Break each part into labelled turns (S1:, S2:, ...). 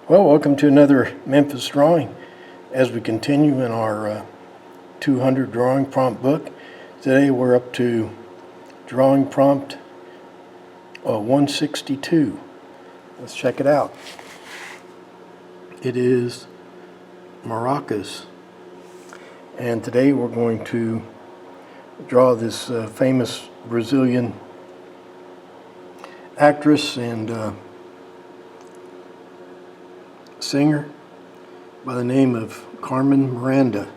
S1: Well, welcome to another Memphis drawing as we continue in our 200 drawing prompt book. Today we're up to drawing prompt 162. Let's check it out. It is Maracas, and today we're going to draw this famous Brazilian actress and singer by the name of Carmen Miranda,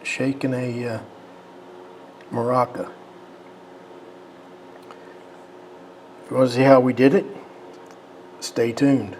S1: shaking a maraca. If you want to see how we did it, stay tuned.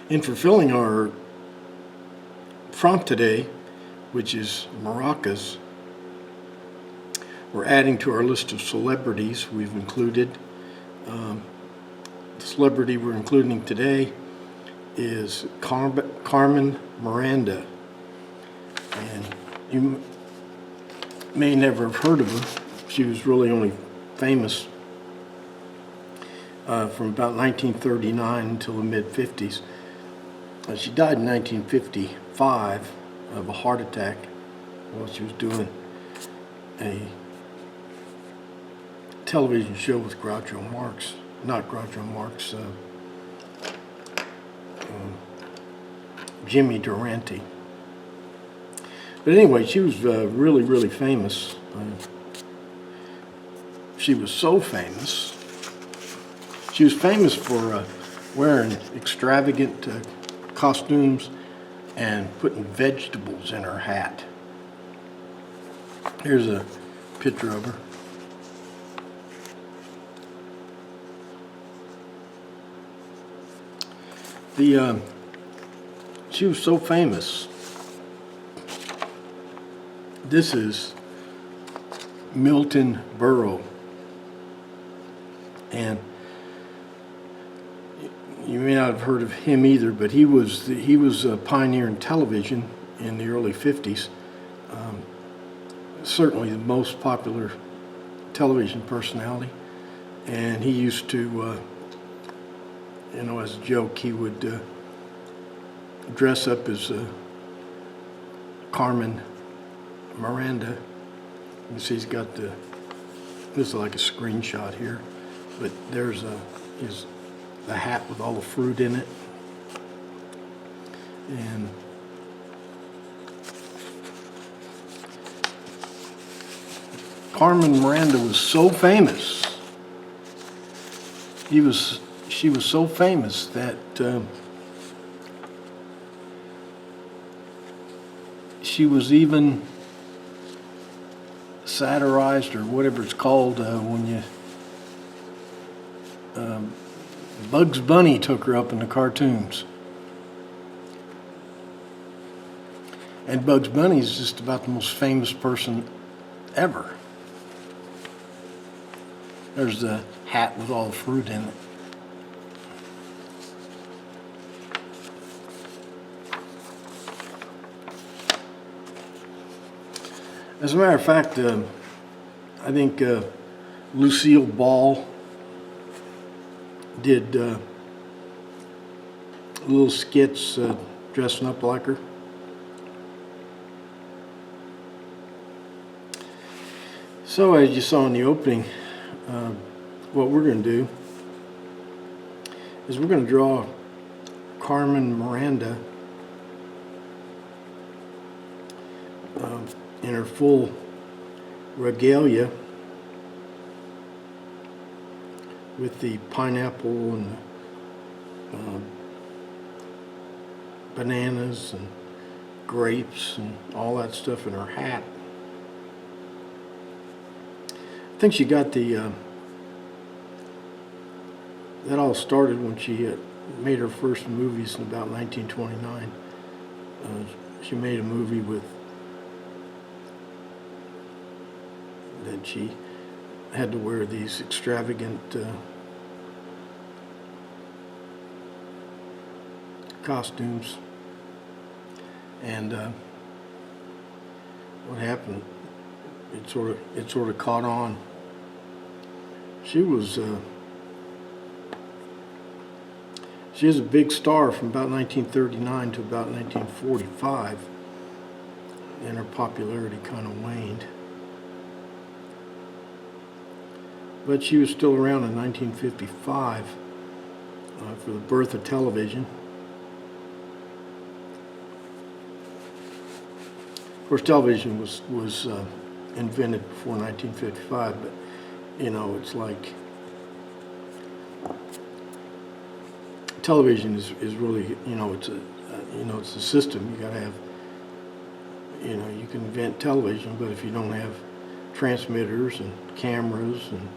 S1: In fulfilling our prompt today, which is Maracas, we're adding to our list of celebrities we've included. The celebrity we're including today is Carmen Miranda. And you may never have heard of her. She was really only famous from about 1939 until the mid-50s. She died in 1955 of a heart attack while she was doing a television show with Groucho Marx. Not Groucho Marx, Jimmy Durante. But anyway, she was really, really famous. She was so famous. She was famous for wearing extravagant costumes and putting vegetables in her hat. Here's a picture of her. She was so famous. This is Milton Berle, and you may not have heard of him either, but he was a pioneer in television in the early 50s. Certainly the most popular television personality, and he used to, as a joke, he would dress up as Carmen Miranda. You see, he's got this is like a screenshot here, but there's the hat with all the fruit in it. And Carmen Miranda was so famous. She was so famous that she was even satirized, or whatever it's called, when you Bugs Bunny took her up in the cartoons. And Bugs Bunny is just about the most famous person ever. There's the hat with all the fruit in it. As a matter of fact, I think Lucille Ball did little skits dressing up like her. So as you saw in the opening, what we're going to do is we're going to draw Carmen Miranda in her full regalia with the pineapple and bananas and grapes and all that stuff in her hat. I think she got the that all started when she made her first movies in about 1929. She made a movie with that she had to wear these extravagant costumes, and what happened? It sort of caught on. She was a big star from about 1939 to about 1945, and her popularity kind of waned. But she was still around in 1955 for the birth of television. Of course, television was invented before 1955, but you know, it's like television is really, you know, it's a system. You gotta have, you know, you can invent television, but if you don't have transmitters and cameras and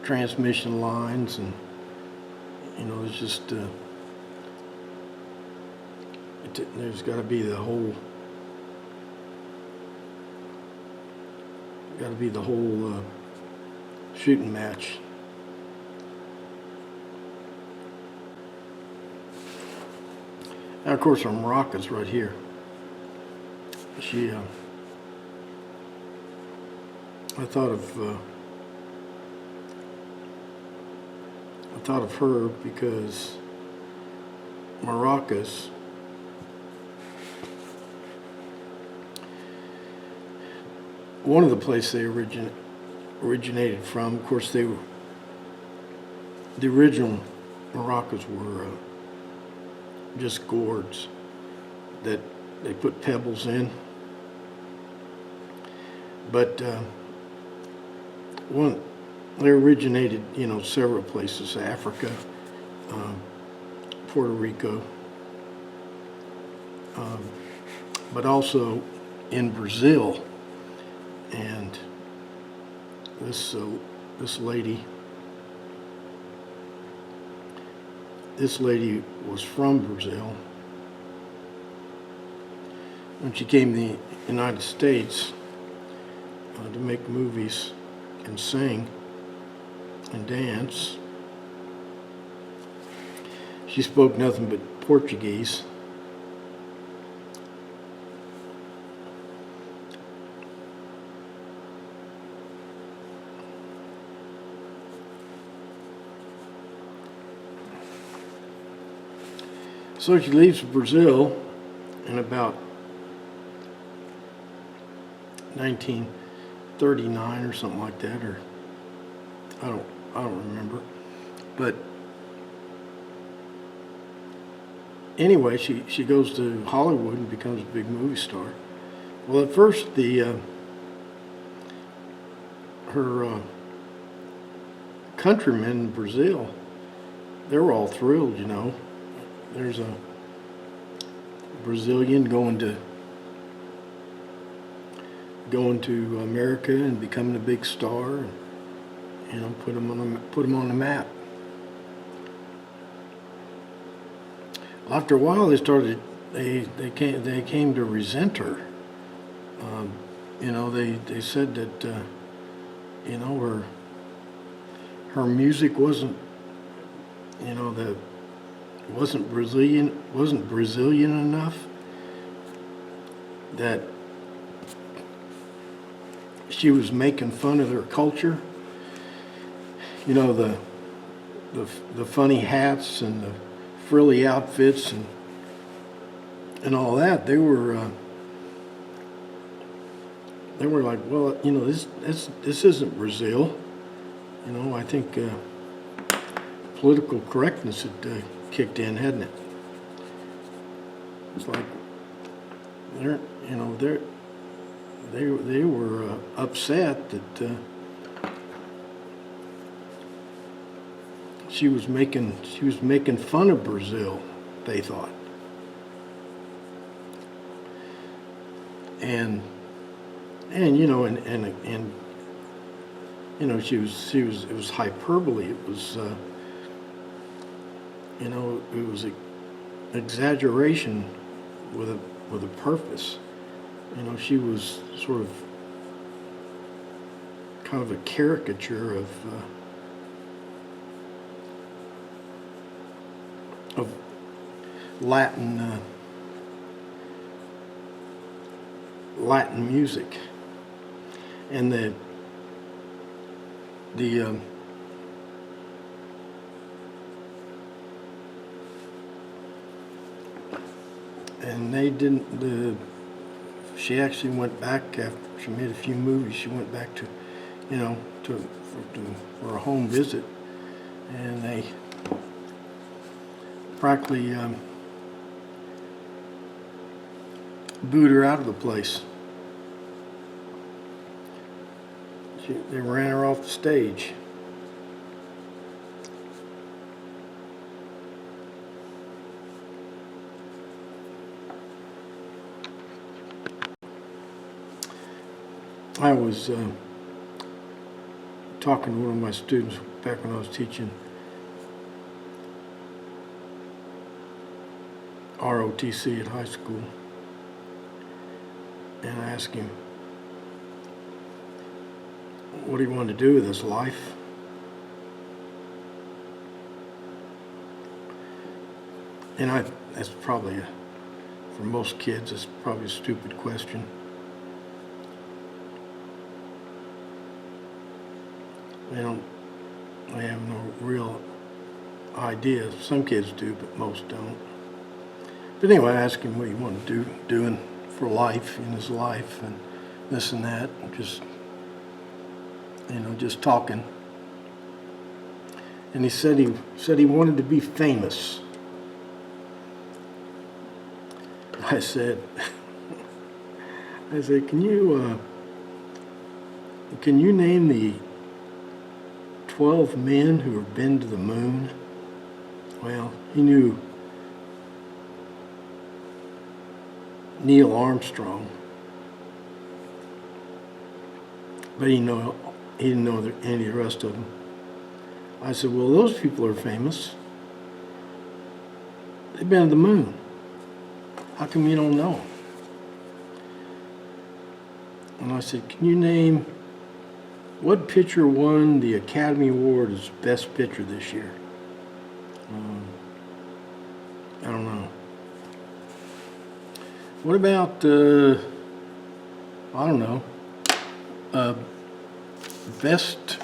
S1: transmission lines, and you know, it's just there's got to be the whole shooting match. Now, of course, our Maracas right here. She, I thought of her because Maracas one of the places they originated from. Of course, the original Maracas were just gourds that they put pebbles in. But they originated, you know, several places: Africa, Puerto Rico, but also in Brazil. And this lady was from Brazil. When she came to the United States to make movies and sing and dance, she spoke nothing but Portuguese. So she leaves Brazil in about 1939 or something like that, or I don't remember. But anyway, she goes to Hollywood and becomes a big movie star. Well, at first her countrymen in Brazil, they were all thrilled, you know. There's a Brazilian going to America and becoming a big star, and, you know, put him on the map. After a while, they came to resent her. You know, they said that you know, her music wasn't, you know, wasn't Brazilian enough, that she was making fun of their culture. You know, the funny hats and the frilly outfits and all that. They were like, well, you know, this isn't Brazil. You know, I think political correctness had kicked in, hadn't it? It's like they were upset that she was making fun of Brazil, they thought. And you know, and you know, it was hyperbole. It was you know, it was exaggeration with a purpose. You know, she was sort of kind of a caricature of Latin music, and and they didn't. She actually went back after she made a few movies. She went back to, you know, for a home visit, and they practically booed her out of the place. They ran her off the stage. I was talking to one of my students back when I was teaching ROTC at high school, and I asked him what he wanted to do with his life. And that's probably, for most kids, it's probably a stupid question. They have no real idea. Some kids do, but most don't. But anyway, I asked him what he wanted to do for life, in his life, and this and that, and just, you know, just talking. And he said he wanted to be famous. I said, can you name the 12 men who have been to the moon? Well, he knew Neil Armstrong, but he didn't know any of the rest of them. I said, well, those people are famous. They've been to the moon. How come you don't know? And I said, can you name what pitcher won the Academy Award as Best Pitcher this year? I don't know. What about, I don't know, Best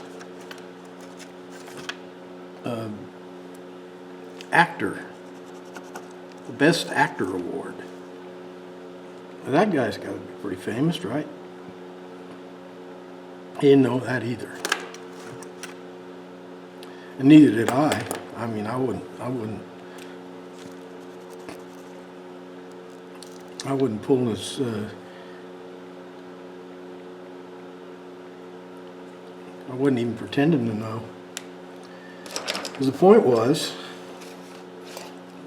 S1: Actor, the Best Actor Award? That guy's got to be pretty famous, right? He didn't know that either. And neither did I. I mean, I wouldn't pull this, I wasn't even pretending to know. Because the point was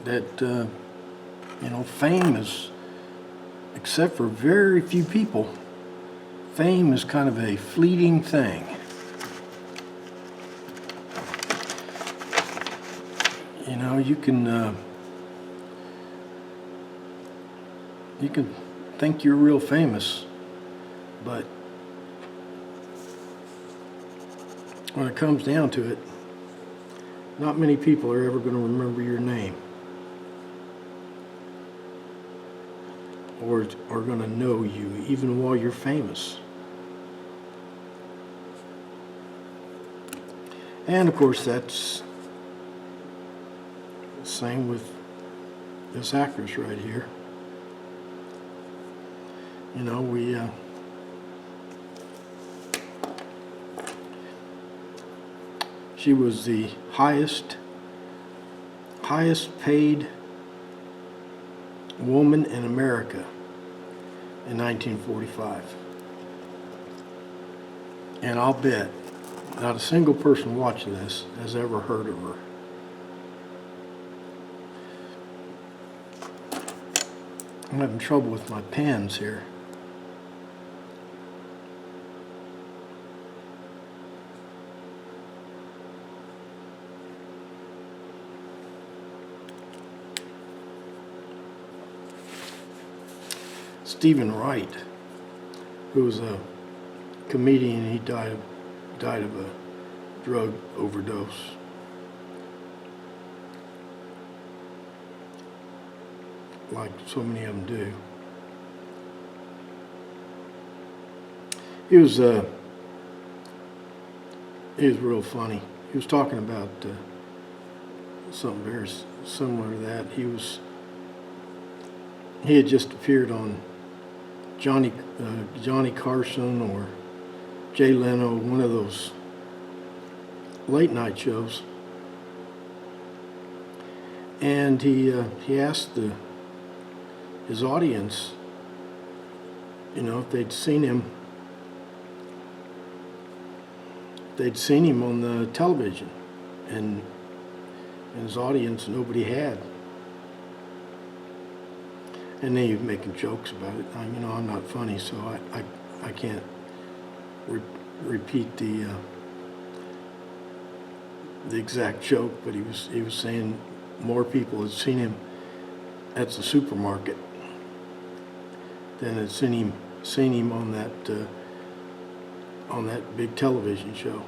S1: that, you know, fame is, except for very few people, fame is kind of a fleeting thing. You know, you can think you're real famous, but when it comes down to it, not many people are ever going to remember your name or are going to know you even while you're famous. And of course, that's the same with this actress right here. You know, she was the highest paid woman in America in 1945. And I'll bet not a single person watching this has ever heard of her. I'm having trouble with my pens here. Stephen Wright, who was a comedian, he died of a drug overdose. Like so many of them do. He was real funny. He was talking about something very similar to that. He had just appeared on Johnny Carson or Jay Leno, one of those late night shows, and he asked his audience, you know, if they'd seen him on the television, and his audience, nobody had. And then he was making jokes about it. You know, I'm not funny, so I can't repeat the exact joke, but he was saying more people had seen him at the supermarket than had seen him on that big television show.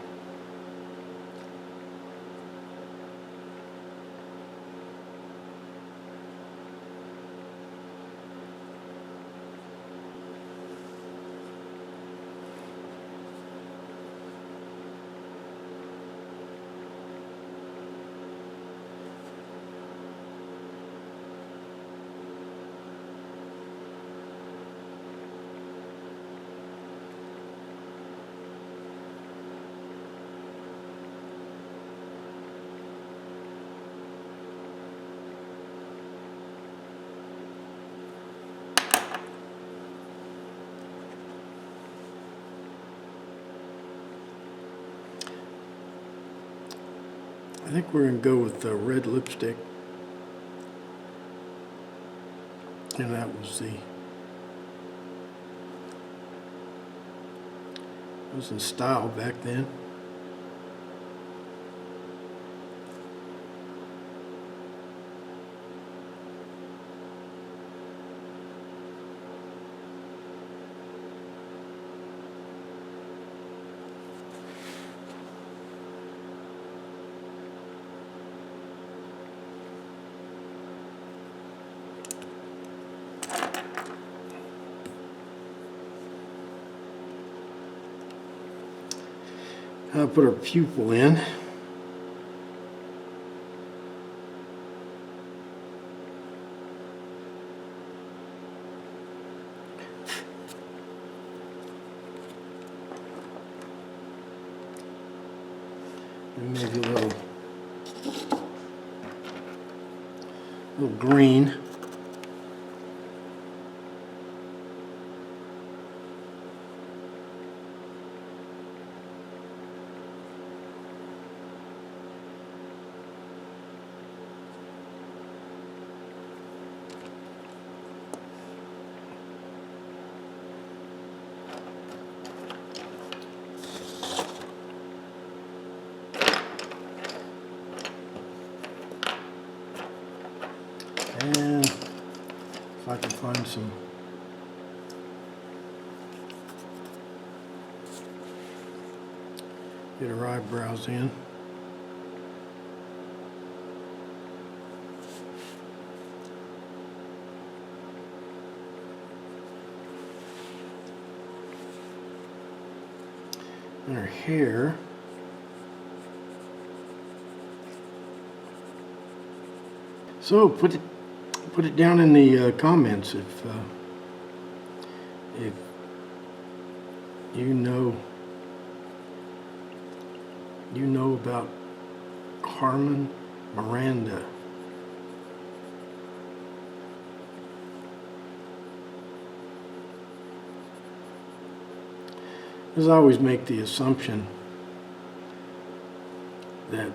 S1: I think we're going to go with red lipstick. And that was in style back then. I'll put our pupil in. And maybe a little green. And if I can find some Get her eyebrows in. And her hair. So put it down in the comments if you know about Carmen Miranda. As I always make the assumption that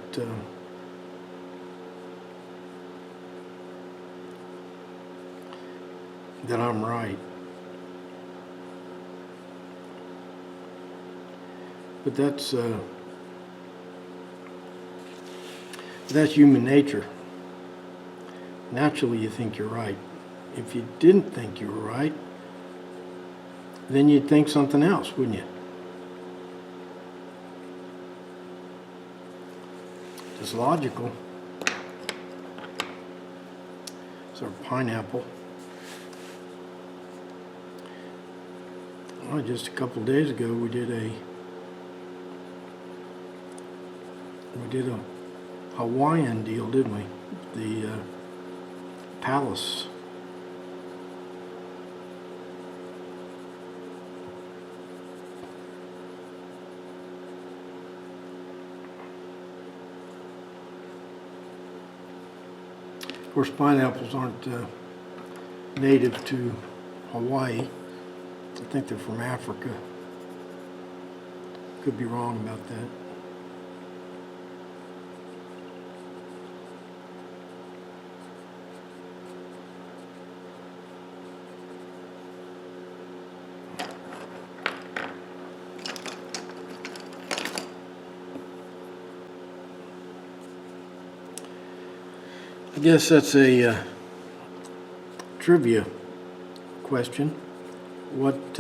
S1: that I'm right. But that's human nature. Naturally, you think you're right. If you didn't think you were right, then you'd think something else, wouldn't you? Just logical. It's our pineapple. Well, just a couple of days ago, we did a Hawaiian deal, didn't we? The palace. Of course, pineapples aren't native to Hawaii. I think they're from Africa. Could be wrong about that. I guess that's a trivia question. What's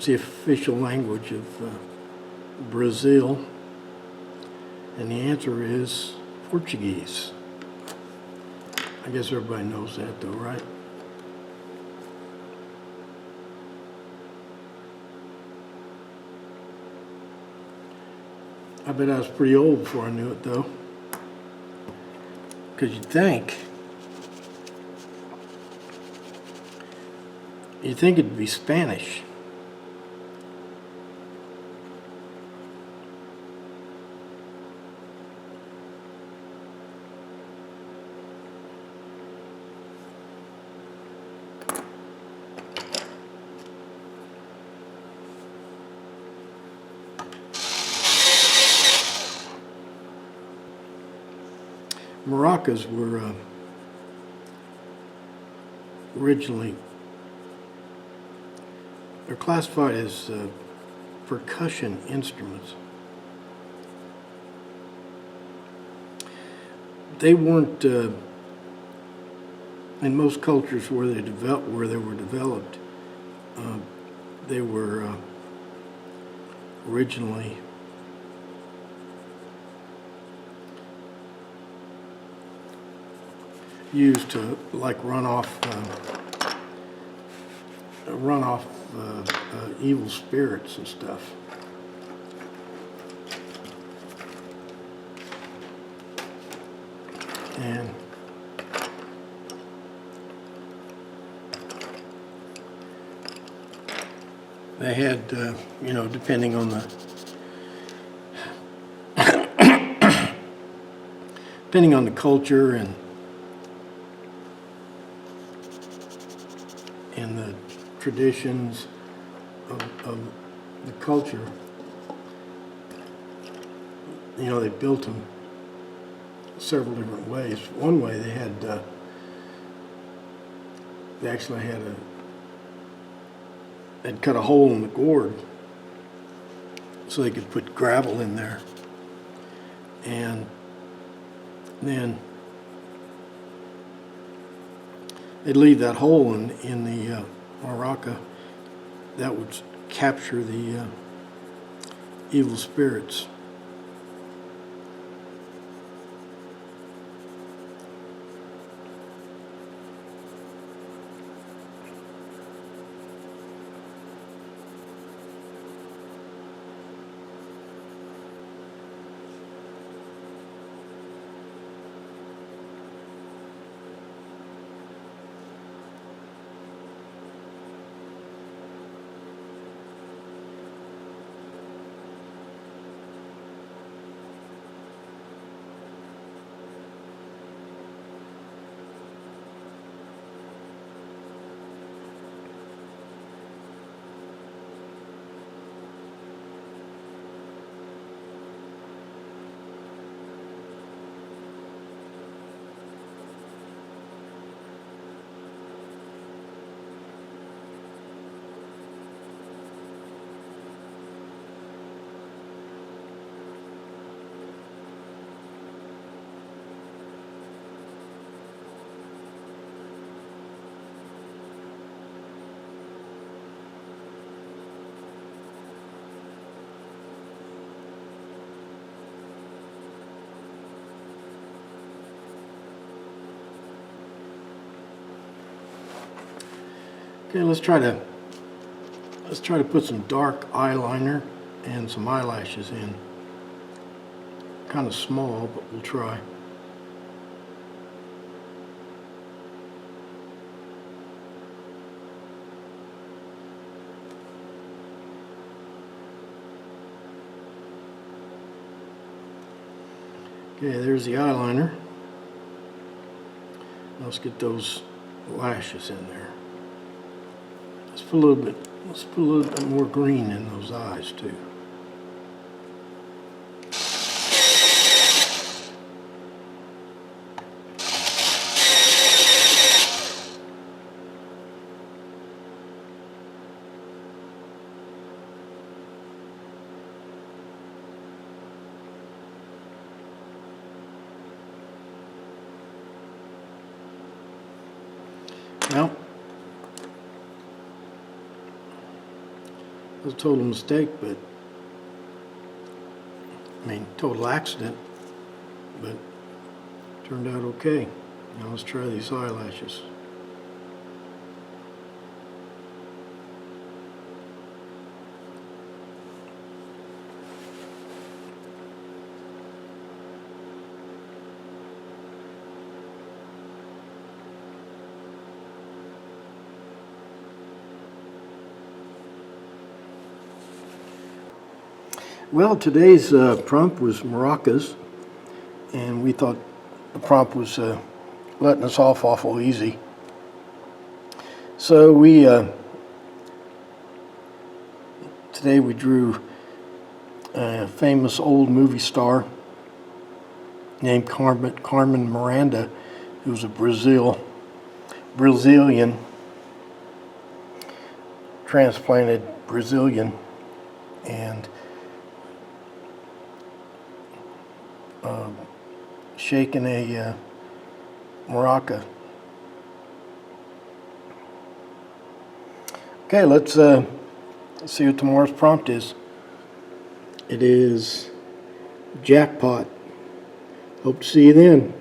S1: the official language of Brazil? And the answer is Portuguese. I guess everybody knows that though, right? I bet I was pretty old before I knew it though. Because you'd think it'd be Spanish. Maracas were originally, they're classified as percussion instruments. They weren't in most cultures where they were developed. They were originally used to like run off evil spirits and stuff. And they had, depending on the culture and the traditions of the culture, they built them several different ways. One way they actually they'd cut a hole in the gourd so they could put gravel in there, and then they'd leave that hole in the maraca that would capture the evil spirits. Okay, let's try to put some dark eyeliner and some eyelashes in. Kind of small, but we'll try. Okay, there's the eyeliner. Let's get those lashes in there. Let's put a little bit more green in those eyes too. Well, it was a total mistake, but total accident, but turned out okay. Now let's try these eyelashes. Well, today's prompt was maracas, and we thought the prompt was letting us off awful easy. So today we drew a famous old movie star named Carmen Miranda, who was a Brazilian, transplanted Brazilian, and shaking a maraca. Okay, let's see what tomorrow's prompt is. It is Jackpot. Hope to see you then.